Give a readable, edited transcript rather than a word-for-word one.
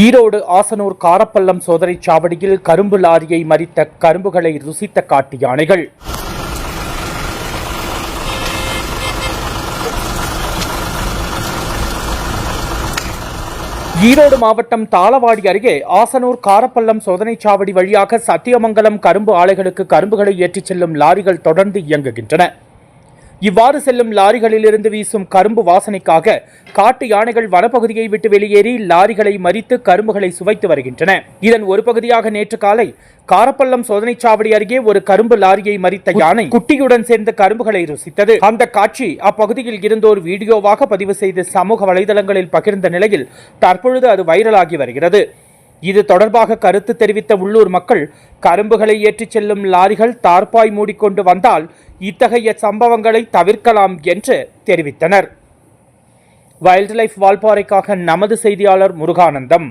ஈரோடு ஆசனூர் காரப்பள்ளம் சோதனைச் சாவடியில் கரும்பு லாரியை மறித்த கரும்புகளை ருசித்த காட்டு யானைகள். ஈரோடு மாவட்டம் தாளவாடி அருகே ஆசனூர் காரப்பள்ளம் சோதனைச் சாவடி வழியாக சத்தியமங்கலம் கரும்பு ஆலைகளுக்கு கரும்புகளை ஏற்றிச் செல்லும் லாரிகள் தொடர்ந்து இயங்குகின்றன. இவ்வாறு செல்லும் லாரிகளிலிருந்து வீசும் கரும்பு வாசனைக்காக காட்டு யானைகள் வனப்பகுதியை விட்டு வெளியேறி லாரிகளை மறித்து கரும்புகளை சுவைத்து வருகின்றன. இதன் ஒரு பகுதியாக நேற்று காலை காரப்பள்ளம் சோதனைச் சாவடி அருகே ஒரு கரும்பு லாரியை மறித்த யானை குட்டியுடன் சேர்ந்த கரும்புகளை ருசித்தது. அந்த காட்சி அப்பகுதியில் இருந்தோர் வீடியோவாக பதிவு செய்து சமூக வலைதளங்களில் பகிர்ந்த நிலையில் தற்பொழுது அது வைரலாகி வருகிறது. இது தொடர்பாக கருத்து தெரிவித்த உள்ளூர் மக்கள், கரும்புகளை ஏற்றிச் செல்லும் லாரிகள் தார்பாய் மூடிக்கொண்டு வந்தால் இத்தகைய சம்பவங்களை தவிர்க்கலாம் என்று தெரிவித்தனர். வைல்ட் லைஃப் வால்பாறைக்காக நமது செய்தியாளர் முருகானந்தம்.